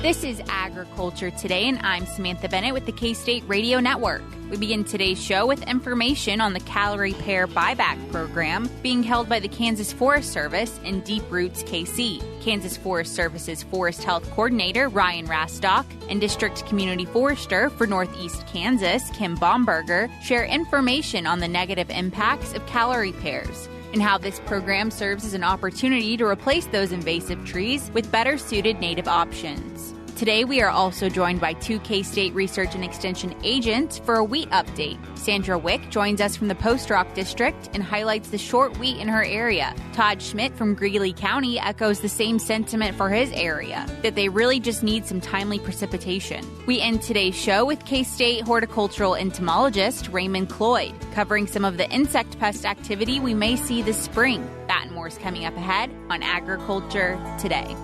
This is Agriculture Today, and I'm Samantha Bennett with the K-State Radio Network. We begin today's show with information on the Callery Pear Buy-Back Program being held by the Kansas Forest Service in Deep Roots, KC. Kansas Forest Service's Forest Health Coordinator, Ryan Rastok, and District Community Forester for Northeast Kansas, Kim Bomberger, share information on the negative impacts of Callery pears and how this program serves as an opportunity to replace those invasive trees with better suited native options. Today, we are also joined by two K-State Research and Extension agents for a wheat update. Sandra Wick joins us from the Post Rock District and highlights the short wheat in her area. Todd Schmidt from Greeley County echoes the same sentiment for his area, that they really just need some timely precipitation. We end today's show with K-State horticultural entomologist Raymond Cloyd, covering some of the insect pest activity we may see this spring. That and more is coming up ahead on Agriculture Today.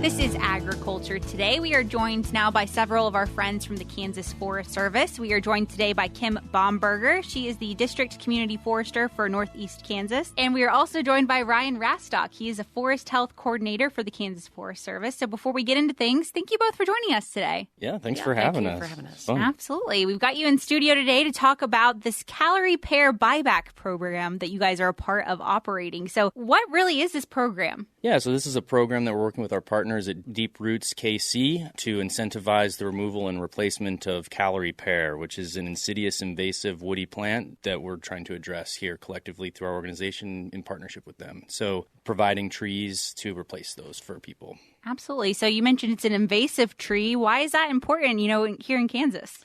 This is Agriculture Today. We are joined now by several of our friends from the Kansas Forest Service. We are joined today by Kim Bomberger. She is the District Community Forester for Northeast Kansas. And we are also joined by Ryan Rastok. He is a Forest Health Coordinator for the Kansas Forest Service. So before we get into things, thank you both for joining us today. Yeah, thanks for having us. Thank you for having us. Fun. Absolutely. We've got you in studio today to talk about this Callery Pear Buy-Back Program that you guys are a part of operating. So what really is this program? Yeah, so this is a program that we're working with our partners at Deep Roots KC to incentivize the removal and replacement of Callery pear, which is an insidious invasive woody plant that we're trying to address here collectively through our organization in partnership with them. So providing trees to replace those for people. Absolutely. So you mentioned it's an invasive tree. Why is that important, here in Kansas?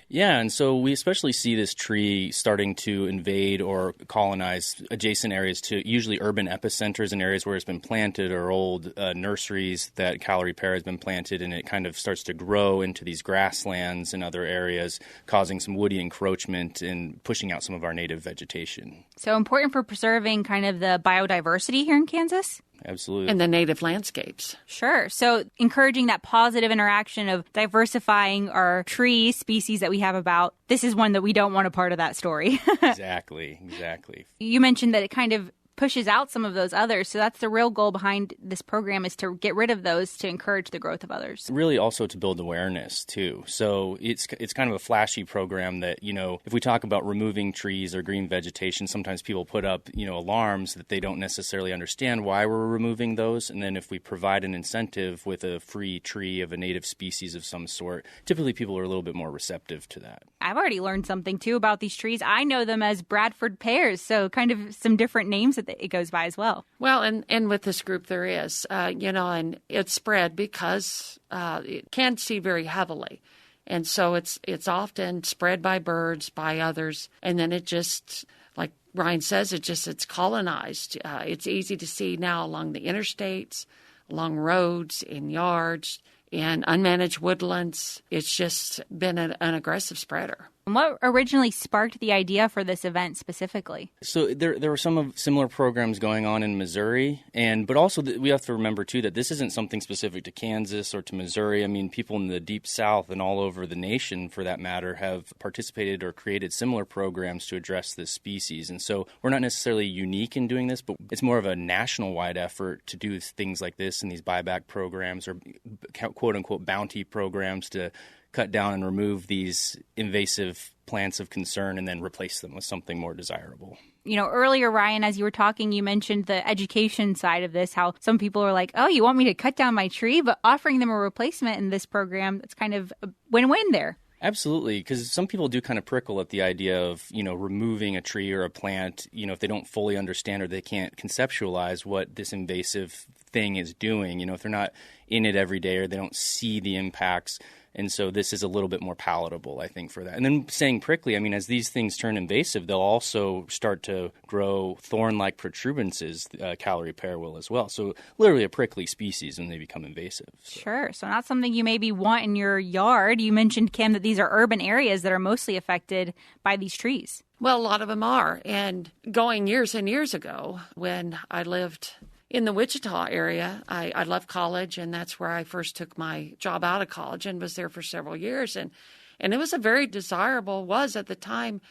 Yeah, and so we especially see this tree starting to invade or colonize adjacent areas to usually urban epicenters and areas where it's been planted or old nurseries that Callery pear has been planted, and it kind of starts to grow into these grasslands and other areas, causing some woody encroachment and pushing out some of our native vegetation. So important for preserving kind of the biodiversity here in Kansas? Absolutely. And the native landscapes. Sure. So encouraging that positive interaction of diversifying our tree species that we have about, this is one that we don't want a part of that story. Exactly. You mentioned that it kind of pushes out some of those others. So that's the real goal behind this program, is to get rid of those to encourage the growth of others. Really also to build awareness, too. So it's kind of a flashy program that, if we talk about removing trees or green vegetation, sometimes people put up, alarms that they don't necessarily understand why we're removing those. And then if we provide an incentive with a free tree of a native species of some sort, typically people are a little bit more receptive to that. I've already learned something, too, about these trees. I know them as Bradford pears, so kind of some different names that it goes by as well. Well, and with this group there is, and it's spread because it can seed very heavily. And so it's often spread by birds, by others, and then it just, like Ryan says, it's colonized. It's easy to see now along the interstates, along roads, in yards, in unmanaged woodlands. It's just been an aggressive spreader. What originally sparked the idea for this event specifically? So there were some similar programs going on in Missouri, but also we have to remember, too, that this isn't something specific to Kansas or to Missouri. I mean, people in the Deep South and all over the nation, for that matter, have participated or created similar programs to address this species. And so we're not necessarily unique in doing this, but it's more of a national-wide effort to do things like this and these buyback programs or quote-unquote bounty programs to cut down and remove these invasive plants of concern and then replace them with something more desirable. Earlier, Ryan, as you were talking, you mentioned the education side of this, how some people are like, oh, you want me to cut down my tree? But offering them a replacement in this program, it's kind of a win-win there. Absolutely, because some people do kind of prickle at the idea of, removing a tree or a plant, if they don't fully understand or they can't conceptualize what this invasive thing is doing, if they're not in it every day or they don't see the impacts. And so this is a little bit more palatable, I think, for that. And then saying prickly, as these things turn invasive, they'll also start to grow thorn-like protuberances, Callery pear will as well. So literally a prickly species when they become invasive. So. Sure. So not something you maybe want in your yard. You mentioned, Kim, that these are urban areas that are mostly affected by these trees. Well, a lot of them are. And going years and years ago, when I lived in the Wichita area, I left college, and that's where I first took my job out of college and was there for several years. And it was a very desirable, was at the time,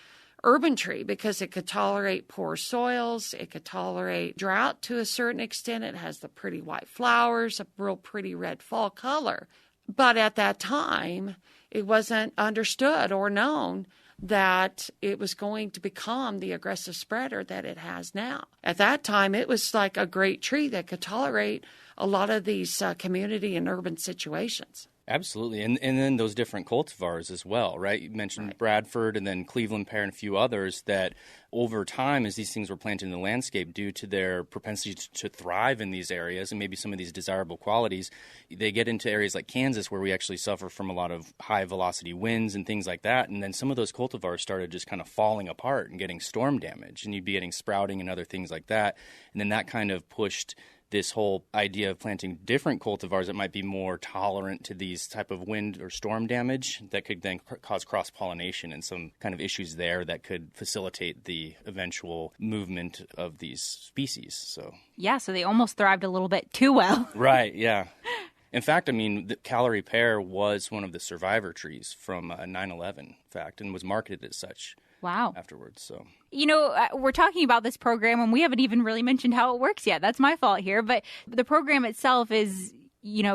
urban tree because it could tolerate poor soils. It could tolerate drought to a certain extent. It has the pretty white flowers, a real pretty red fall color. But at that time, it wasn't understood or known that it was going to become the aggressive spreader that it has now. At that time, it was like a great tree that could tolerate a lot of these community and urban situations. Absolutely. And then those different cultivars as well, right? You mentioned Bradford and then Cleveland pear and a few others that over time, as these things were planted in the landscape, due to their propensity to thrive in these areas and maybe some of these desirable qualities, they get into areas like Kansas where we actually suffer from a lot of high velocity winds and things like that. And then some of those cultivars started just kind of falling apart and getting storm damage, and you'd be getting sprouting and other things like that. And then that kind of pushed this whole idea of planting different cultivars that might be more tolerant to these type of wind or storm damage that could then cause cross-pollination and some kind of issues there that could facilitate the eventual movement of these species. So they almost thrived a little bit too well. Right, yeah. In fact, I mean, the Callery Pear was one of the survivor trees from 9/11, in fact, and was marketed as such. Wow. Afterwards, so. We're talking about this program, and we haven't even really mentioned how it works yet. That's my fault here. But the program itself is,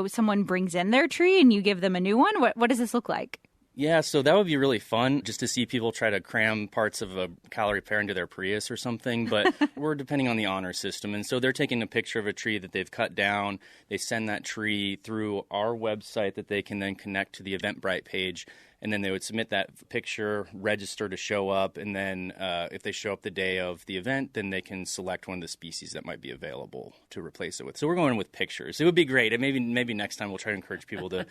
someone brings in their tree and you give them a new one. What does this look like? Yeah, so that would be really fun just to see people try to cram parts of a Callery Pear into their Prius or something. But we're depending on the honor system. And so they're taking a picture of a tree that they've cut down. They send that tree through our website that they can then connect to the Eventbrite page. And then they would submit that picture, register to show up, and then if they show up the day of the event, then they can select one of the species that might be available to replace it with. So we're going with pictures. It would be great. And maybe next time we'll try to encourage people to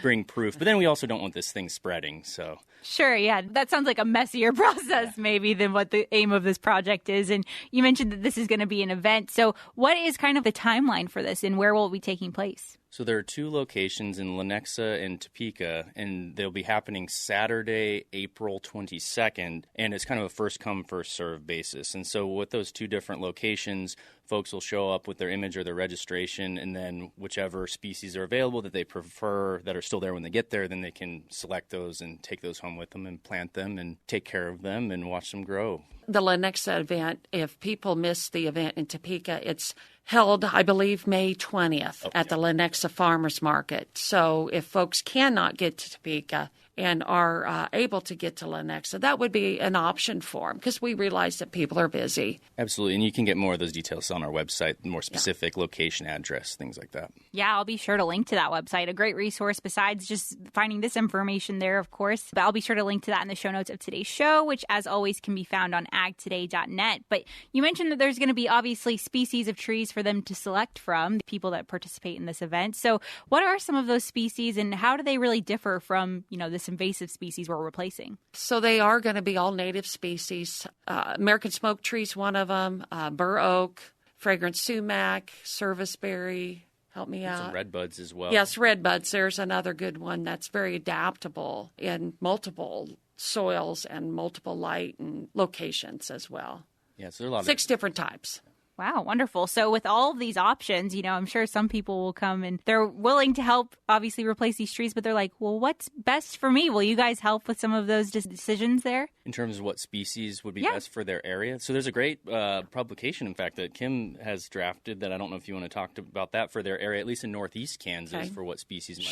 bring proof. But then we also don't want this thing spreading. So sure, yeah. That sounds like a messier process maybe than what the aim of this project is. And you mentioned that this is going to be an event. So what is kind of the timeline for this, and where will it be taking place? So there are two locations in Lenexa and Topeka, and they'll be happening Saturday, April 22nd, and it's kind of a first-come, first-served basis. And so with those two different locations, folks will show up with their image or their registration, and then whichever species are available that they prefer that are still there when they get there, then they can select those and take those home with them and plant them and take care of them and watch them grow. The Lenexa event, if people miss the event in Topeka, it's held, I believe, May 20th at the Lenexa Farmers Market. So if folks cannot get to Topeka and are able to get to Lenexa, that would be an option for them because we realize that people are busy. Absolutely. And you can get more of those details on our website, more specific location, address, things like that. Yeah, I'll be sure to link to that website. A great resource besides just finding this information there, of course. But I'll be sure to link to that in the show notes of today's show, which, as always, can be found on agtoday.net. But you mentioned that there's going to be, obviously, species of trees for them to select from, the people that participate in this event. So what are some of those species, and how do they really differ from, this invasive species we're replacing? So they are going to be all native species. American smoke tree's one of them, bur oak, fragrant sumac, serviceberry. Help me out. Some redbuds as well. Yes, redbuds. There's another good one that's very adaptable in multiple soils and multiple light and locations as well. Yeah, so there are a lot of 6 different types. Wow, wonderful. So with all of these options, I'm sure some people will come and they're willing to help, obviously, replace these trees, but they're like, well, what's best for me? Will you guys help with some of those decisions there? In terms of what species would be best for their area? So there's a great publication, in fact, that Kim has drafted that I don't know if you want to talk about that for their area, at least in northeast Kansas, for what species might be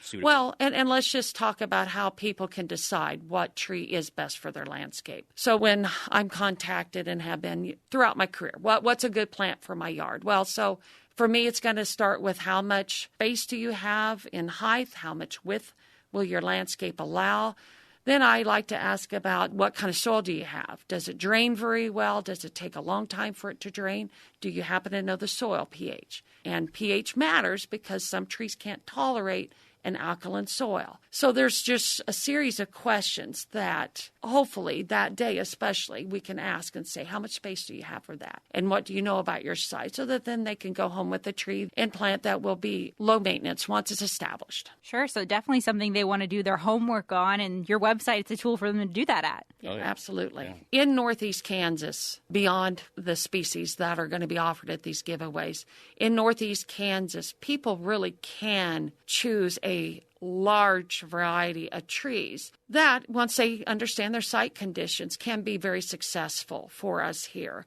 suitable. Well, and let's just talk about how people can decide what tree is best for their landscape. So when I'm contacted and have been throughout my career, what's a good plant for my yard? Well, so for me, it's going to start with how much space do you have in height? How much width will your landscape allow? Then I like to ask about what kind of soil do you have? Does it drain very well? Does it take a long time for it to drain? Do you happen to know the soil pH? And pH matters because some trees can't tolerate an alkaline soil. So there's just a series of questions that hopefully that day especially we can ask and say, how much space do you have for that? And what do you know about your site? So that then they can go home with a tree and plant that will be low maintenance once it's established. Sure. So definitely something they want to do their homework on, and your website is a tool for them to do that at. Oh, yeah. Absolutely. Yeah. In northeast Kansas, beyond the species that are going to be offered at these giveaways, in northeast Kansas, people really can choose a large variety of trees that, once they understand their site conditions, can be very successful for us here.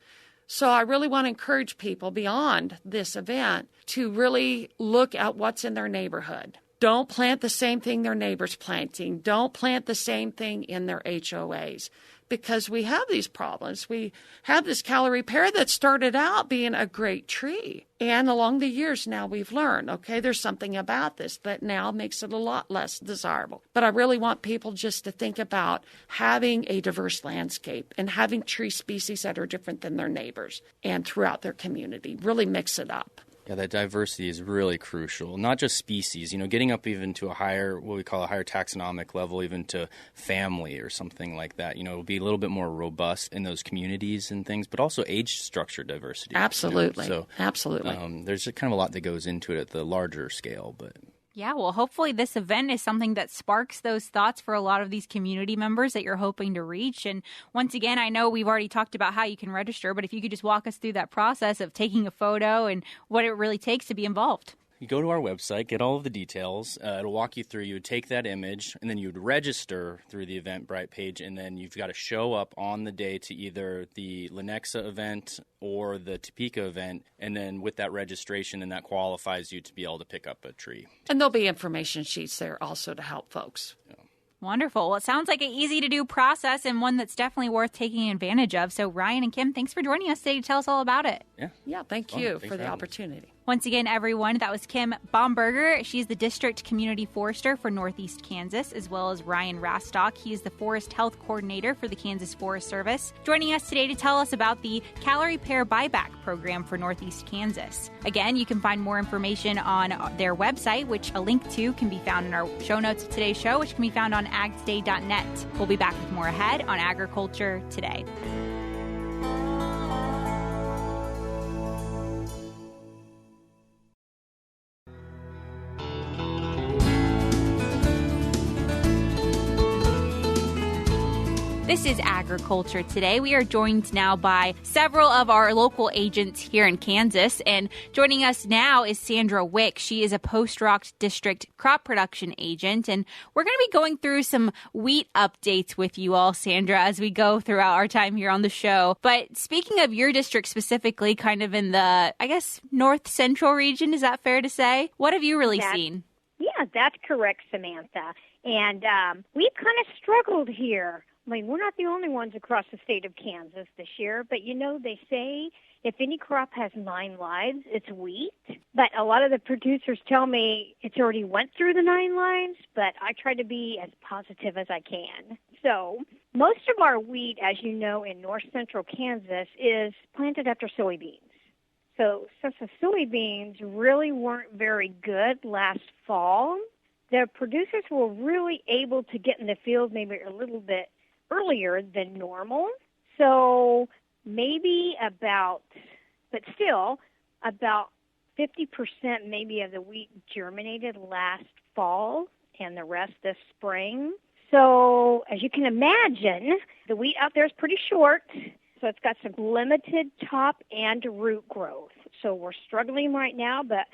So I really want to encourage people beyond this event to really look at what's in their neighborhood. Don't plant the same thing their neighbor's planting. Don't plant the same thing in their HOAs, because we have these problems. We have this Callery pear that started out being a great tree. And along the years now we've learned, okay, there's something about this that now makes it a lot less desirable. But I really want people just to think about having a diverse landscape and having tree species that are different than their neighbors and throughout their community. Really mix it up. Yeah, that diversity is really crucial. Not just species, getting up even to a higher, what we call a higher taxonomic level, even to family or something like that. Be a little bit more robust in those communities and things, but also age structure diversity. Absolutely. So, absolutely. There's kind of a lot that goes into it at the larger scale, but... Yeah, well, hopefully this event is something that sparks those thoughts for a lot of these community members that you're hoping to reach. And once again, I know we've already talked about how you can register, but if you could just walk us through that process of taking a photo and what it really takes to be involved. You go to our website, get all of the details. It'll walk you through. You would take that image, and then you would register through the Eventbrite page, and then you've got to show up on the day to either the Lenexa event or the Topeka event, and then with that registration, and that qualifies you to be able to pick up a tree. And there'll be information sheets there also to help folks. Yeah. Wonderful. Well, it sounds like an easy-to-do process and one that's definitely worth taking advantage of. So, Ryan and Kim, thanks for joining us today to tell us all about it. Yeah, thank you for the opportunity. Once again, everyone, that was Kim Bomberger. She's the District Community Forester for Northeast Kansas, as well as Ryan Rastok. He is the Forest Health Coordinator for the Kansas Forest Service, joining us today to tell us about the Callery Pear Buy-Back Program for Northeast Kansas. Again, you can find more information on their website, which a link to can be found in our show notes of today's show, which can be found on agtoday.net. We'll be back with more ahead on Agriculture Today. This is Agriculture Today. We are joined now by several of our local agents here in Kansas. And joining us now is Sandra Wick. She is a Post-Rock District crop production agent. And we're going to be going through some wheat updates with you all, Sandra, as we go throughout our time here on the show. But speaking of your district specifically, kind of in the, I guess, north central region, is that fair to say? What have you really seen? Yeah, that's correct, Samantha. And we've kind of struggled here. I mean, we're not the only ones across the state of Kansas this year, but they say if any crop has 9 lives, it's wheat. But a lot of the producers tell me it's already went through the 9 lives, but I try to be as positive as I can. So most of our wheat, as you know, in north central Kansas is planted after soybeans. So since the soybeans really weren't very good last fall, the producers were really able to get in the field maybe a little bit earlier than normal. So maybe about 50% maybe of the wheat germinated last fall and the rest this spring. So as you can imagine, the wheat out there is pretty short. So it's got some limited top and root growth. So we're struggling right now, but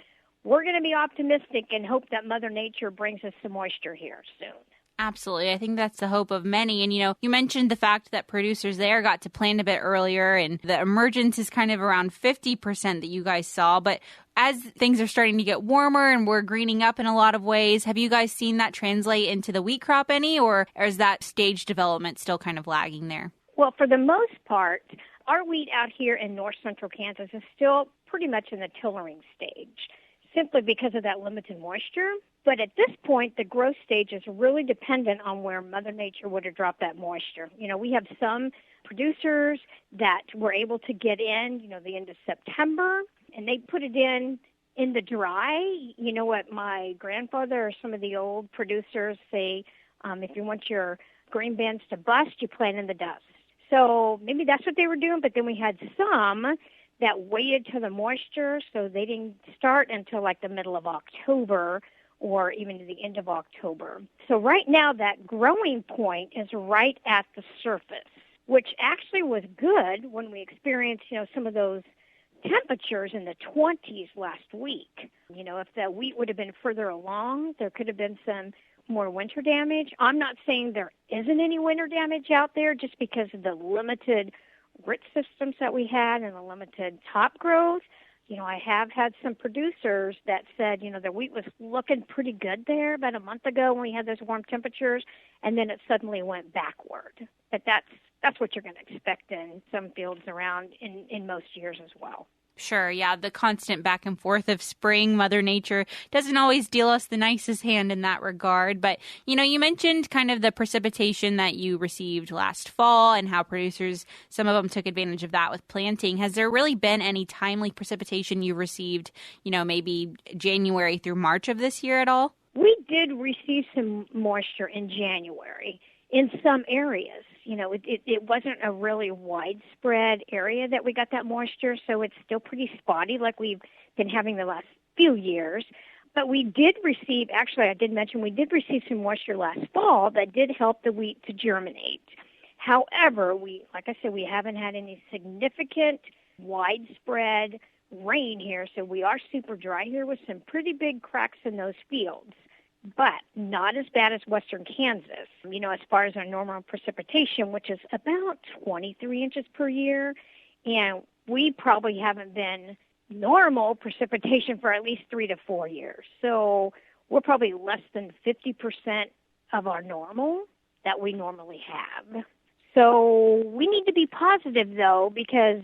we're going to be optimistic and hope that Mother Nature brings us some moisture here soon. Absolutely. I think that's the hope of many. And, you mentioned the fact that producers there got to plant a bit earlier and the emergence is kind of around 50% that you guys saw. But as things are starting to get warmer and we're greening up in a lot of ways, have you guys seen that translate into the wheat crop any, or is that stage development still kind of lagging there? Well, for the most part, our wheat out here in north central Kansas is still pretty much in the tillering stage, simply because of that limited moisture. But at this point, the growth stage is really dependent on where Mother Nature would have dropped that moisture. We have some producers that were able to get in, the end of September, and they put it in the dry. You know what my grandfather or some of the old producers say, if you want your grain bins to bust, you plant in the dust. So maybe that's what they were doing, but then we had some that waited till the moisture, so they didn't start until like the middle of October or even to the end of October. So right now that growing point is right at the surface, which actually was good when we experienced, some of those temperatures in the 20s last week. You know, if the wheat would have been further along, there could have been some more winter damage. I'm not saying there isn't any winter damage out there just because of the limited root systems that we had and the limited top growth. You know, I have had some producers that said, you know, the wheat was looking pretty good there about a month ago when we had those warm temperatures, and then it suddenly went backward. But that's what you're going to expect in some fields around in most years as well. Sure, yeah, the constant back and forth of spring, Mother Nature doesn't always deal us the nicest hand in that regard. But, you know, you mentioned kind of the precipitation that you received last fall and how producers, some of them took advantage of that with planting. Has there really been any timely precipitation you received, you know, maybe January through March of this year at all? We did receive some moisture in January in some areas. You know, it wasn't a really widespread area that we got that moisture, so it's still pretty spotty like we've been having the last few years. But we did receive, actually I did mention, we did receive some moisture last fall that did help the wheat to germinate. However, like I said, we haven't had any significant widespread rain here, so we are super dry here with some pretty big cracks in those fields. But not as bad as western Kansas, you know, as far as our normal precipitation, which is about 23 inches per year. And we probably haven't been normal precipitation for at least 3 to 4 years. So we're probably less than 50% of our normal that we normally have. So we need to be positive, though, because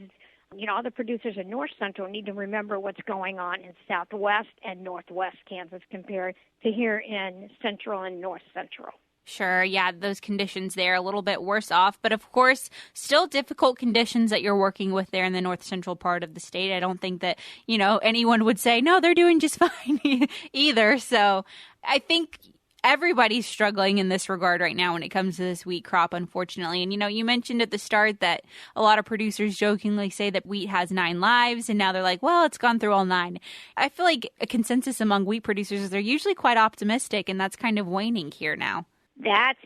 you know, all the producers in North Central need to remember what's going on in Southwest and Northwest Kansas compared to here in Central and North Central. Sure, yeah, those conditions there a little bit worse off, but of course, still difficult conditions that you're working with there in the north central part of the state. I don't think that, you know, anyone would say, no, they're doing just fine either. So I think everybody's struggling in this regard right now when it comes to this wheat crop, unfortunately. And, you know, you mentioned at the start that a lot of producers jokingly say that wheat has 9 lives, and now they're like, well, it's gone through all 9. I feel like a consensus among wheat producers is they're usually quite optimistic, and that's kind of waning here now. That's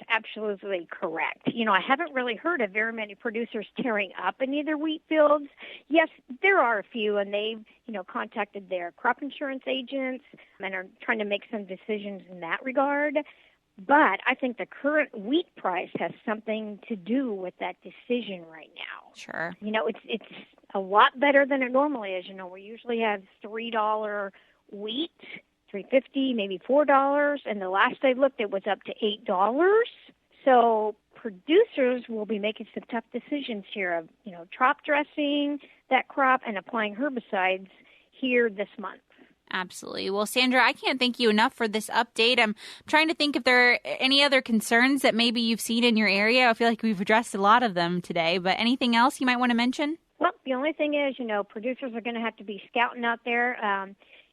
absolutely correct. You know, I haven't really heard of very many producers tearing up any of their wheat fields. Yes, there are a few, and they've, you know, contacted their crop insurance agents and are trying to make some decisions in that regard. But I think the current wheat price has something to do with that decision right now. Sure. You know, it's a lot better than it normally is. You know, we usually have $3 wheat, $3.50, maybe $4, and the last I looked, it was up to $8. So producers will be making some tough decisions here of, you know, top dressing that crop and applying herbicides here this month. Absolutely. Well, Sandra, I can't thank you enough for this update. I'm trying to think if there are any other concerns that maybe you've seen in your area. I feel like we've addressed a lot of them today, but anything else you might want to mention? Well, the only thing is, you know, producers are going to have to be scouting out there.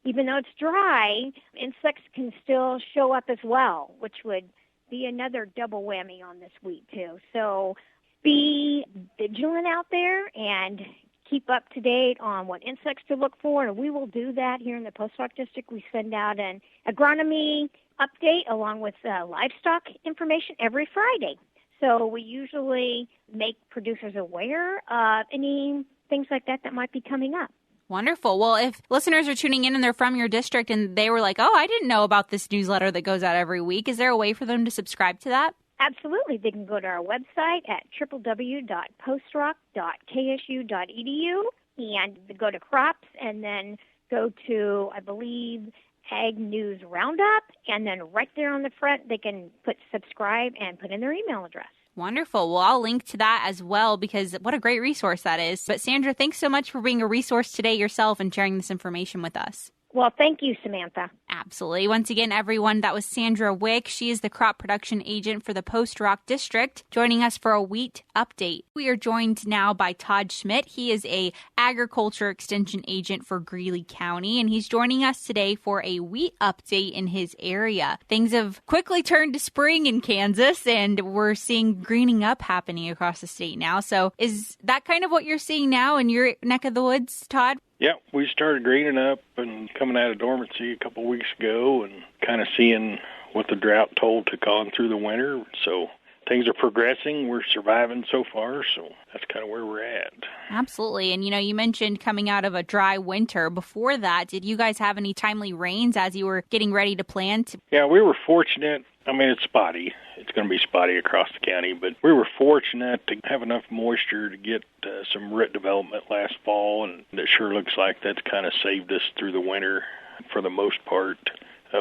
Even though it's dry, insects can still show up as well, which would be another double whammy on this wheat, too. So be vigilant out there and keep up to date on what insects to look for, and we will do that here in the Post-Rock District. We send out an agronomy update along with livestock information every Friday. So we usually make producers aware of any things like that might be coming up. Wonderful. Well, if listeners are tuning in and they're from your district and they were like, oh, I didn't know about this newsletter that goes out every week, is there a way for them to subscribe to that? Absolutely. They can go to our website at www.postrock.ksu.edu and go to crops and then go to, I believe, Ag News Roundup. And then right there on the front, they can put subscribe and put in their email address. Wonderful. Well, I'll link to that as well because what a great resource that is. But Sandra, thanks so much for being a resource today yourself and sharing this information with us. Well, thank you, Samantha. Absolutely. Once again, everyone, that was Sandra Wick. She is the crop production agent for the Post-Rock District, joining us for a wheat update. We are joined now by Todd Schmidt. He is a agriculture extension agent for Greeley County, and he's joining us today for a wheat update in his area. Things have quickly turned to spring in Kansas, and we're seeing greening up happening across the state now. So is that kind of what you're seeing now in your neck of the woods, Todd? Yeah, we started greening up and coming out of dormancy a couple of weeks ago and kind of seeing what the drought toll took on through the winter. So things are progressing. We're surviving so far, so that's kind of where we're at. Absolutely. And, you mentioned coming out of a dry winter. Before that, did you guys have any timely rains as you were getting ready to plant? Yeah, we were fortunate. I mean, it's spotty. It's going to be spotty across the county, but we were fortunate to have enough moisture to get some root development last fall, and it sure looks like that's kind of saved us through the winter for the most part.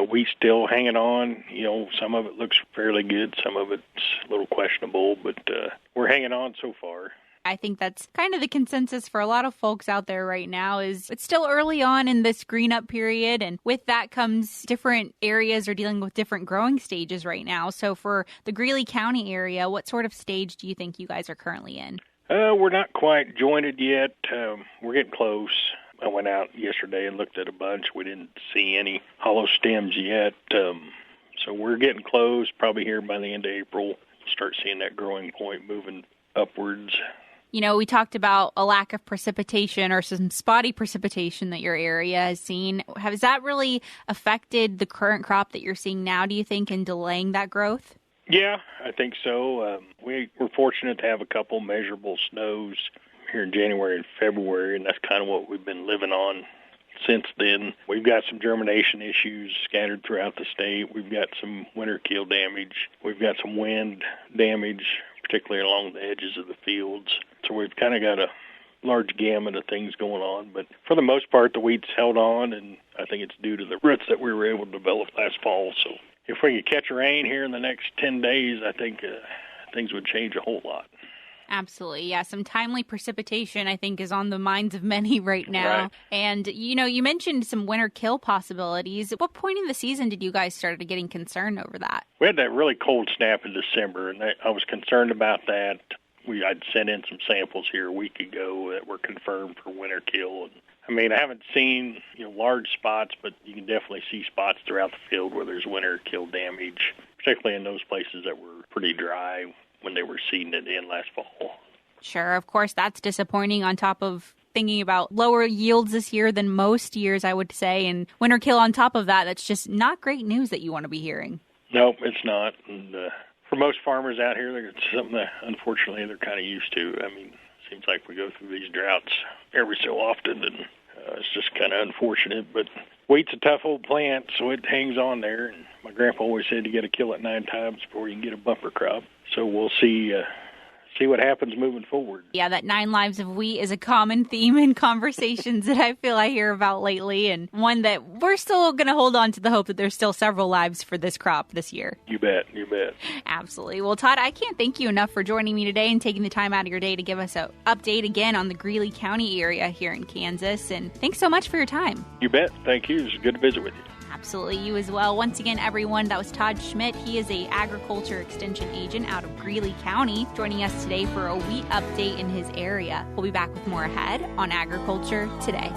Wheat's still hanging on. Some of it looks fairly good. Some of it's a little questionable, but we're hanging on so far. I think that's kind of the consensus for a lot of folks out there right now is it's still early on in this green up period. And with that comes different areas are dealing with different growing stages right now. So for the Greeley County area, what sort of stage do you think you guys are currently in? We're not quite jointed yet. We're getting close. I went out yesterday and looked at a bunch. We didn't see any hollow stems yet. So we're getting close. Probably here by the end of April, we'll start seeing that growing point moving upwards. We talked about a lack of precipitation or some spotty precipitation that your area has seen. Has that really affected the current crop that you're seeing now, do you think, in delaying that growth? Yeah, I think so. We were fortunate to have a couple measurable snows here in January and February, and that's kind of what we've been living on since then. We've got some germination issues scattered throughout the state. We've got some winter kill damage. We've got some wind damage, particularly along the edges of the fields. So we've kind of got a large gamut of things going on. But for the most part, the wheat's held on, and I think it's due to the roots that we were able to develop last fall. So if we could catch a rain here in the next 10 days, I think things would change a whole lot. Absolutely. Yeah. Some timely precipitation, I think, is on the minds of many right now. Right. And, you mentioned some winter kill possibilities. At what point in the season did you guys start getting concerned over that? We had that really cold snap in December, and I was concerned about that. I'd sent in some samples here a week ago that were confirmed for winter kill. And I haven't seen large spots, but you can definitely see spots throughout the field where there's winter kill damage, particularly in those places that were pretty dry when they were seeding it in last fall. Sure, of course, that's disappointing on top of thinking about lower yields this year than most years, I would say, and winter kill on top of that. That's just not great news that you want to be hearing. Nope, it's not. And for most farmers out here, it's something that, unfortunately, they're kind of used to. It seems like we go through these droughts every so often, and it's just kind of unfortunate. But wheat's a tough old plant, so it hangs on there. And my grandpa always said you got to kill it 9 times before you can get a bumper crop. So we'll see what happens moving forward. Yeah, that 9 lives of wheat is a common theme in conversations that I feel I hear about lately, and one that we're still going to hold on to the hope that there's still several lives for this crop this year. You bet. Absolutely. Well, Todd, I can't thank you enough for joining me today and taking the time out of your day to give us an update again on the Greeley County area here in Kansas, and thanks so much for your time. You bet. Thank you. It was good to visit with you. Absolutely, you as well. Once again, everyone, that was Todd Schmidt. He is an agriculture extension agent out of Greeley County, joining us today for a wheat update in his area. We'll be back with more ahead on Agriculture Today.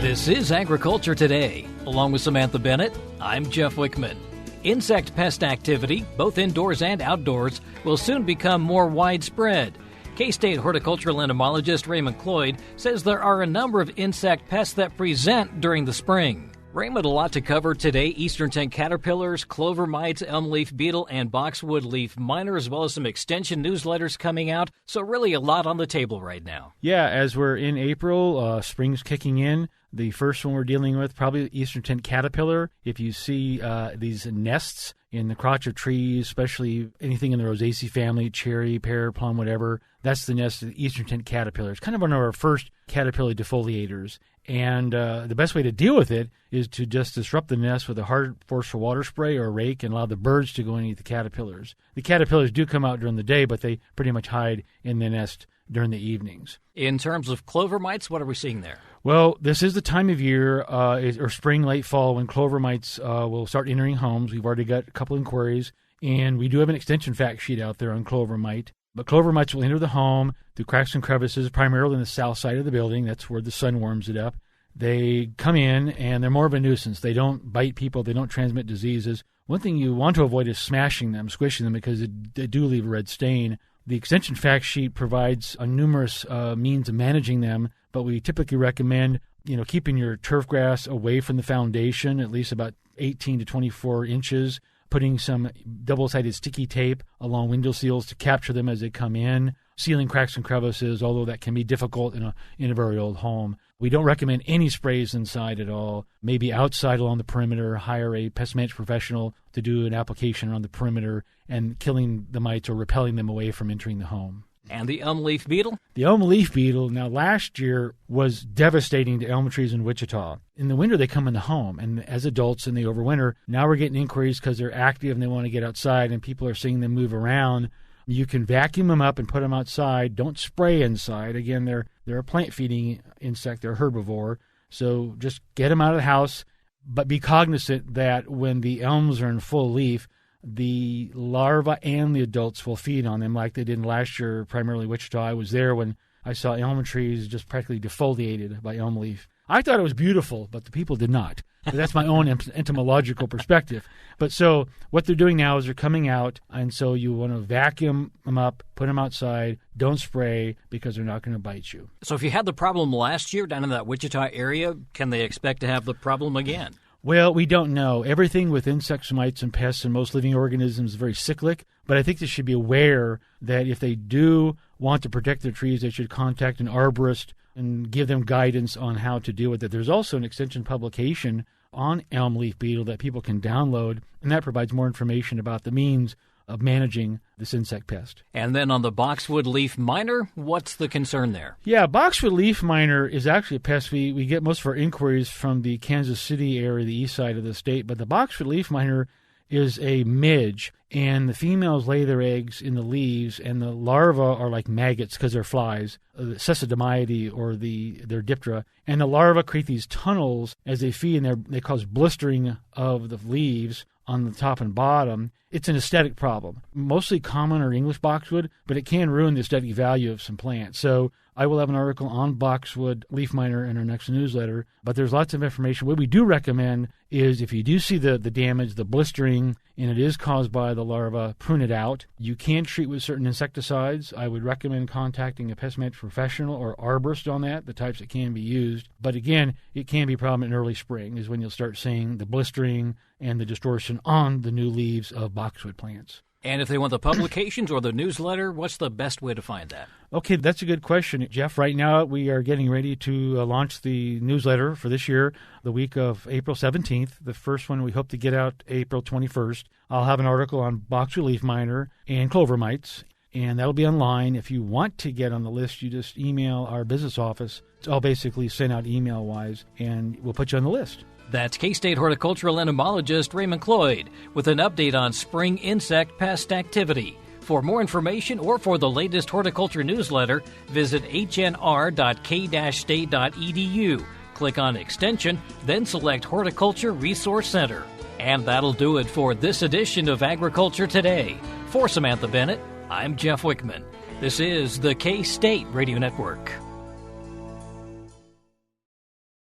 This is Agriculture Today. Along with Samantha Bennett, I'm Jeff Wickman. Insect pest activity, both indoors and outdoors, will soon become more widespread. K-State horticultural entomologist Raymond Cloyd says there are a number of insect pests that present during the spring. Raymond, a lot to cover today. Eastern tent caterpillars, clover mites, elm leaf beetle, and boxwood leaf miner, as well as some extension newsletters coming out. So really a lot on the table right now. Yeah, as we're in April, spring's kicking in. The first one we're dealing with, probably Eastern tent caterpillar. If you see these nests in the crotch of trees, especially anything in the Rosaceae family, cherry, pear, plum, whatever, that's the nest of the Eastern tent caterpillar. It's kind of one of our first caterpillar defoliators. And the best way to deal with it is to just disrupt the nest with a hard, forceful water spray or a rake and allow the birds to go and eat the caterpillars. The caterpillars do come out during the day, but they pretty much hide in the nest during the evenings. In terms of clover mites, what are we seeing there? Well, this is the time of year, or spring, late fall, when clover mites will start entering homes. We've already got a couple inquiries, and we do have an extension fact sheet out there on clover mite. But clover mites will enter the home through cracks and crevices, primarily in the south side of the building. That's where the sun warms it up. They come in, and they're more of a nuisance. They don't bite people. They don't transmit diseases. One thing you want to avoid is smashing them, squishing them, because they do leave a red stain. The extension fact sheet provides numerous means of managing them, but we typically recommend keeping your turf grass away from the foundation, at least about 18 to 24 inches, putting some double-sided sticky tape along window seals to capture them as they come in, sealing cracks and crevices, although that can be difficult in a very old home. We don't recommend any sprays inside at all. Maybe outside along the perimeter, hire a pest management professional to do an application around the perimeter and killing the mites or repelling them away from entering the home. And the elm leaf beetle? The elm leaf beetle, now last year, was devastating to elm trees in Wichita. In the winter, they come in the home, and as adults, and they overwinter. Now we're getting inquiries because they're active and they want to get outside, and people are seeing them move around. You can vacuum them up and put them outside. Don't spray inside. Again, they're a plant-feeding insect. They're a herbivore. So just get them out of the house, but be cognizant that when the elms are in full leaf, the larvae and the adults will feed on them like they did last year, primarily Wichita. I was there when I saw elm trees just practically defoliated by elm leaf. I thought it was beautiful, but the people did not. But that's my own entomological perspective. But so what they're doing now is they're coming out, and so you want to vacuum them up, put them outside, don't spray because they're not going to bite you. So if you had the problem last year down in that Wichita area, can they expect to have the problem again? Well, we don't know. Everything with insects, mites, and pests and most living organisms is very cyclic, but I think they should be aware that if they do want to protect their trees, they should contact an arborist and give them guidance on how to deal with it. There's also an extension publication on elm leaf beetle that people can download, and that provides more information about the means of managing this insect pest. And then on the boxwood leaf miner, what's the concern there? Yeah, boxwood leaf miner is actually a pest. We get most of our inquiries from the Kansas City area, the east side of the state, but the boxwood leaf miner is a midge, and the females lay their eggs in the leaves, and the larvae are like maggots because they're flies, Cecidomyidae or their diptera, and the larvae create these tunnels as they feed, and they cause blistering of the leaves on the top and bottom. It's an aesthetic problem. Mostly common or English boxwood, but it can ruin the aesthetic value of some plants. So I will have an article on boxwood leaf miner in our next newsletter, but there's lots of information. What we do recommend is if you do see the damage, the blistering, and it is caused by the larva, prune it out. You can treat with certain insecticides. I would recommend contacting a pest management professional or arborist on that, the types that can be used. But again, it can be a problem in early spring is when you'll start seeing the blistering and the distortion on the new leaves of boxwood plants. And if they want the publications or the newsletter, what's the best way to find that? Okay, that's a good question, Jeff. Right now, we are getting ready to launch the newsletter for this year, the week of April 17th. The first one we hope to get out April 21st. I'll have an article on boxwood leaf miner and clover mites, and that'll be online. If you want to get on the list, you just email our business office. I'll basically send out email-wise, and we'll put you on the list. That's K-State horticultural entomologist Raymond Cloyd with an update on spring insect pest activity. For more information or for the latest horticulture newsletter, visit hnr.k-state.edu. Click on Extension, then select Horticulture Resource Center. And that'll do it for this edition of Agriculture Today. For Samantha Bennett, I'm Jeff Wickman. This is the K-State Radio Network.